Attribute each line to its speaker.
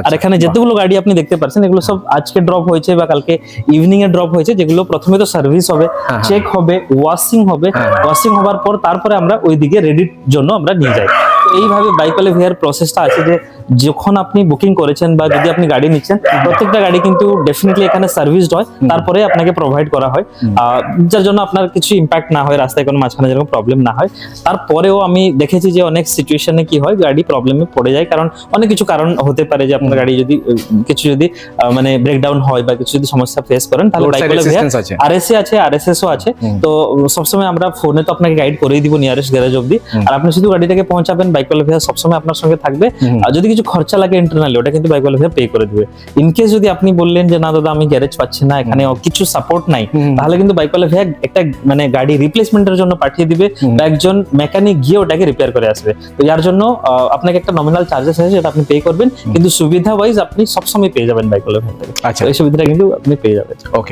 Speaker 1: আর এখানে যেগুলো গাড়ি আপনি দেখতে পাচ্ছেন এগুলো সব আজকে ড্রপ হয়েছে বা কালকে ইভিনিং এ ড্রপ হয়েছে, যেগুলো প্রথমে তো সার্ভিস হবে, চেক হবে, ওয়াশিং হবে, ওয়াশিং হবার পর তারপরে আমরা ওইদিকে রেডির জন্য আমরা নিয়ে যাই। তো এইভাবে বাইকওয়ালা ভিআর প্রসেসটা আছে যে যখন আপনি বুকিং করেছেন বা যদি আপনি গাড়ি নিচ্ছেন, প্রত্যেকটা গাড়ি কিন্তু ডেফিনেটলি এখানে সার্ভিসড হয়, তারপরে আপনাকে প্রোভাইড করা হয়, যার জন্য আপনার কিছু ইম্প্যাক্ট না হয়, রাস্তায় কোনো মাঝখানে যেরকম প্রবলেম না হয়। তারপরেও আমি দেখেছি যে অনেক সিচুয়েশনে কি হয়, গাড়ি প্রবলেমে পড়ে যায়, কারণ অনেক কিছু কারণ হতে পারে যে আপনার গাড়ি যদি কিছু যদি মানে ব্রেকডাউন হয় বা কিছু যদি সমস্যা ফেস করেন, তাহলে বাইকওয়ালা ভিআর আরএসএ আছে, আরএসএসও আছে। তো সবসময় আমরা ফোনে তো আপনাকে গাইড করেই দিব নিয়ারেস্ট গ্যারেজ অবধি, আর আপনি শুধু গাড়িটাকে পৌঁছাবেন, বাইকওয়ালা ভিআর সবসময় আপনার সঙ্গে থাকবে। আর যদি কিছু খরচা লাগে ইন্টারনালি, ওটা কিন্তু বাইকওয়ালা ভিআর পে করে দিবে। ইন কেস যদি আপনি বললেন যে না দাদা আমি গ্যারেজ পাচ্ছি না, এখানে কিছু সাপোর্ট নাই, তাহলে কিন্তু বাইকওয়ালা ভিআর একটা মানে গাড়ি রিপ্লেসমেন্টের জন্য পাঠিয়ে দিবে বা একজন মেকানিক গিয়ে ওটাকে রিপেয়ার করে আসবে। তো যার জন্য আপনাকে একটা নমিনাল চার্জেস আছে যেটা আপনি পে করবেন, কিন্তু সুবিধা ওয়াইজ আপনি সবসময় পেয়ে যাবেন বাইকওয়ালা ভিআর থেকে।
Speaker 2: আচ্ছা,
Speaker 1: এই সুবিধাটা কিন্তু আপনি পেয়ে যাবেন।
Speaker 2: ওকে।